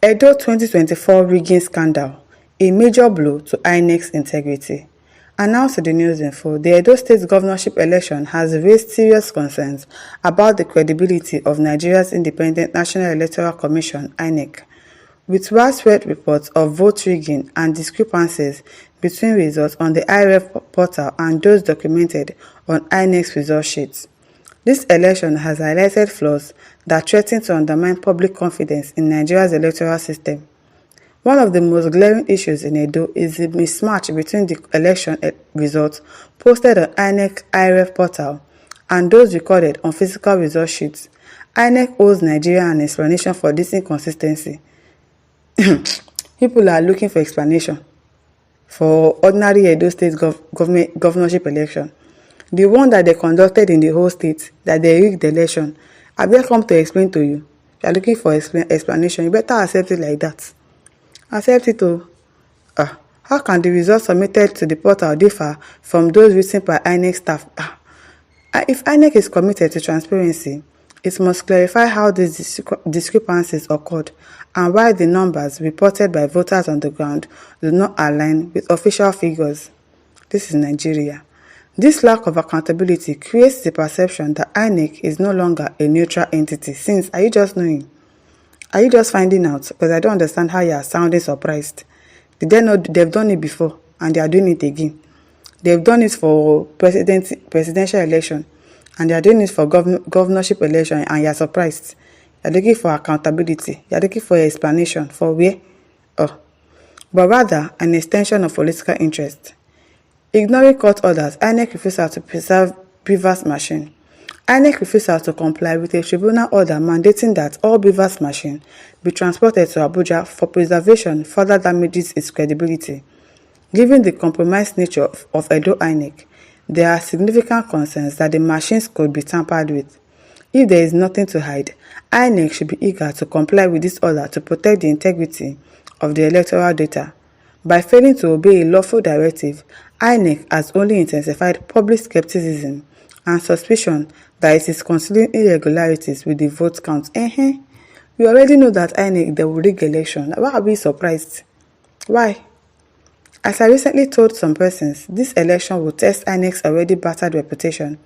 Edo 2024 rigging scandal, a major blow to Inec'S integrity. Announced to the news info, the Edo State governorship election has raised serious concerns about the credibility of Nigeria's Independent National Electoral Commission (INEC), with widespread reports of vote rigging and discrepancies between results on the IREF portal and those documented on INEC's result sheets. This election has highlighted flaws that threaten to undermine public confidence in Nigeria's electoral system. One of the most glaring issues in Edo is the mismatch between the election results posted on INEC IREF portal and those recorded on physical result sheets. INEC owes Nigeria an explanation for this inconsistency. People are looking for explanation for ordinary Edo State governorship election. The one that they conducted in the whole state, that they rigged the election. Have they come to explain to you? If you are looking for explanation, you better accept it like that. Accept it too. How can the results submitted to the portal differ from those written by INEC staff? If INEC is committed to transparency, it must clarify how these discrepancies occurred and why the numbers reported by voters on the ground do not align with official figures. This is Nigeria. This lack of accountability creates the perception that INEC is no longer a neutral entity. Since, are you just knowing? Are you just finding out? Because I don't understand how you are sounding surprised. Did they know they've done it before and they are doing it again? They've done it for presidential election and they are doing it for governorship election and you are surprised. You are looking for accountability. You are looking for explanation for where? But rather an extension of political interest. Ignoring court orders, INEC refusal to preserve Beavers machine. INEC refusal to comply with a tribunal order mandating that all Beavers machine be transported to Abuja for preservation further damages its credibility. Given the compromised nature of Edo INEC, there are significant concerns that the machines could be tampered with. If there is nothing to hide, INEC should be eager to comply with this order to protect the integrity of the electoral data. By failing to obey a lawful directive, INEC has only intensified public skepticism and suspicion that it is concealing irregularities with the vote count. We already know that INEC they will rig election. Why are we surprised? Why? As I recently told some persons, this election will test INEC's already battered reputation.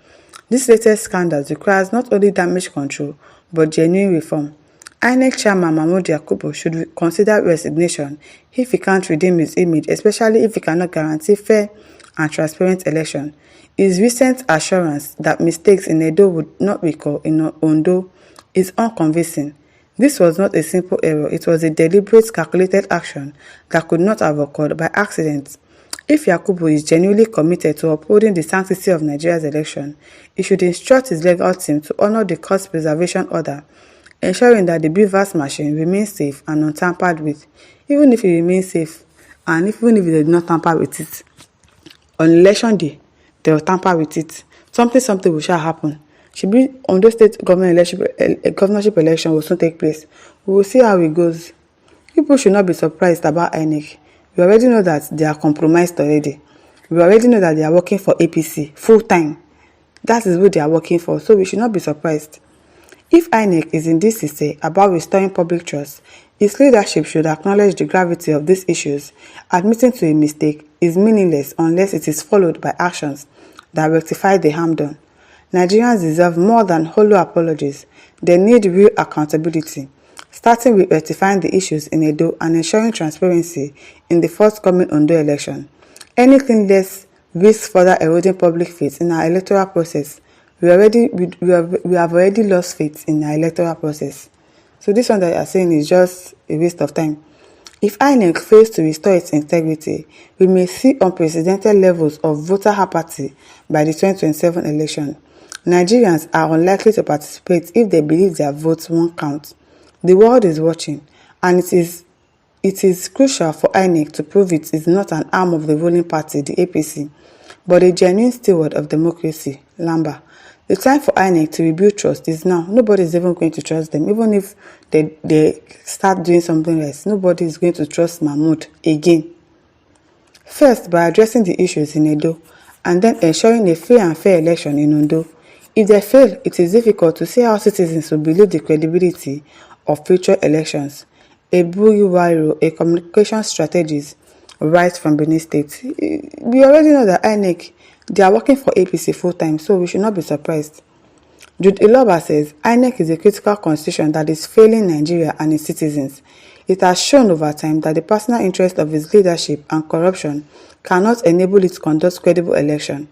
This latest scandal requires not only damage control, but genuine reform. INEC Chairman Mahmood Yakubu should consider resignation if he can't redeem his image, especially if he cannot guarantee fair and transparent election. His recent assurance that mistakes in Edo would not recur in Ondo is unconvincing. This was not a simple error, it was a deliberate, calculated action that could not have occurred by accident. If Yakubu is genuinely committed to upholding the sanctity of Nigeria's election, he should instruct his legal team to honor the court's preservation order, ensuring that the Beavers machine remains safe and untampered with. Even if it remains safe, and even if they did not tamper with it, on election day, they will tamper with it. Something will shall happen. Should be on those state governorship election will soon take place. We will see how it goes. People should not be surprised about INEC. We already know that they are compromised already. We already know that they are working for APC full time. That is what they are working for. So we should not be surprised. If INEC is indeed sincere about restoring public trust, its leadership should acknowledge the gravity of these issues. Admitting to a mistake is meaningless unless it is followed by actions that rectify the harm done. Nigerians deserve more than hollow apologies. They need real accountability, starting with rectifying the issues in Edo and ensuring transparency in the forthcoming Ondo election. Anything less risks further eroding public faith in our electoral process. We have already lost faith in our electoral process. So this one that you are saying is just a waste of time. If INEC fails to restore its integrity, we may see unprecedented levels of voter apathy by the 2027 election. Nigerians are unlikely to participate if they believe their votes won't count. The world is watching, and it is crucial for INEC to prove it is not an arm of the ruling party, the APC, but a genuine steward of democracy, Lamba. The time for INEC to rebuild trust is now. Nobody is even going to trust them. Even if they start doing something else, nobody is going to trust Mahmood again. First, by addressing the issues in Edo, and then ensuring a free and fair election in Ondo. If they fail, it is difficult to see how citizens will believe the credibility of future elections. Ebuyiwaro, a communication strategist, writes from Benin State. We already know that INEC, they are working for APC full-time, so we should not be surprised. Jude Iloba says, INEC is a critical constitution that is failing Nigeria and its citizens. It has shown over time that the personal interest of its leadership and corruption cannot enable it to conduct credible election.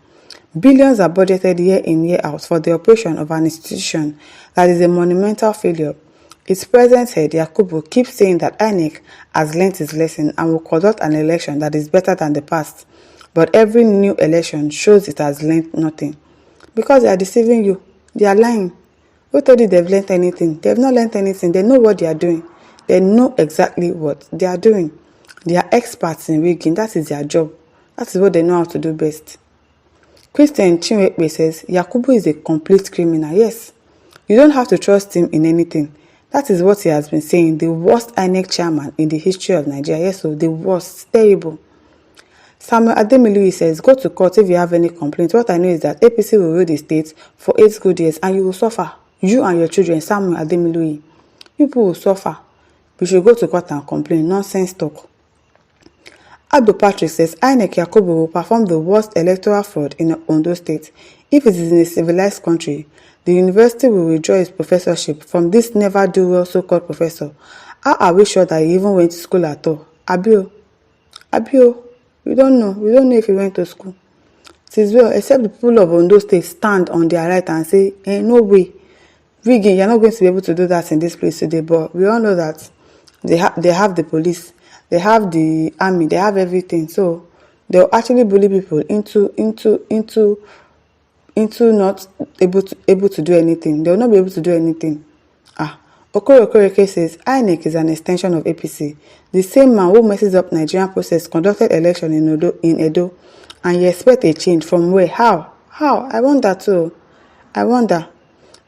Billions are budgeted year in, year out for the operation of an institution that is a monumental failure. Its present head, Yakubu, keeps saying that INEC has learnt its lesson and will conduct an election that is better than the past. But every new election shows it has learnt nothing. Because they are deceiving you. They are lying. Who told you they've learnt anything? They've not learnt anything. They know what they are doing. They know exactly what they are doing. They are experts in rigging. That is their job. That is what they know how to do best. Christian Chinwekwe says, Yakubu is a complete criminal. Yes, you don't have to trust him in anything. That is what he has been saying. The worst INEC chairman in the history of Nigeria. Yes, so the worst. Terrible. Samuel Ademiluyi says, go to court if you have any complaints. What I know is that APC will rule the state for 8 good years and you will suffer. You and your children, Samuel Ademiluyi. People will suffer. We should go to court and complain. Nonsense talk. Abdul Patrick says, INEC Yakubu will perform the worst electoral fraud in Ondo State. If it is in a civilized country, the university will withdraw its professorship from this never-do-well so-called professor. How are we sure that he even went to school at all? Abio, we don't know. We don't know if he went to school. It is well, except the people of Ondo State stand on their right and say, no way. Rigging, you're not going to be able to do that in this place today. But we all know that they have the police. They have the army, they have everything. So they'll actually bully people into not able to do anything. They'll not be able to do anything. Okoro Okoreke says, INEC is an extension of APC. The same man who messes up Nigerian process conducted election in Edo, and you expect a change from where? How? I wonder too. I wonder.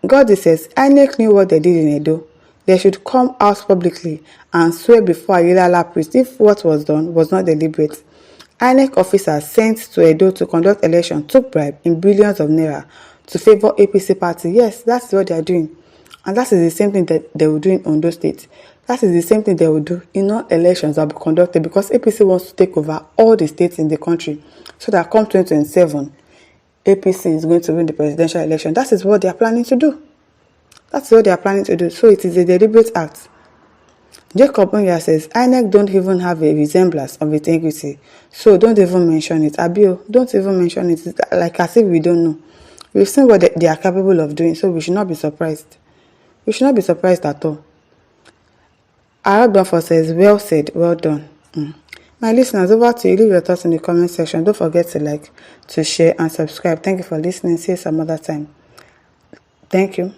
God says, INEC knew what they did in Edo. They should come out publicly and swear before Ayilala priest if what was done was not deliberate. INEC officers sent to Edo to conduct election took bribe in billions of naira to favor APC party. Yes, that's what they are doing. And that is the same thing that they will do in Ondo State. That is the same thing they will do in all elections that will be conducted because APC wants to take over all the states in the country. So that come 2027, APC is going to win the presidential election. That is what they are planning to do. That's what they are planning to do. So it is a deliberate act. Jacob Onya says, INEC don't even have a resemblance of integrity. So don't even mention it. Abio, don't even mention it. It's like as if we don't know. We've seen what they are capable of doing, so we should not be surprised. We should not be surprised at all. Arab Donfor says, well said, well done. My listeners, over to you. Leave your thoughts in the comment section. Don't forget to like, to share, and subscribe. Thank you for listening. See you some other time. Thank you.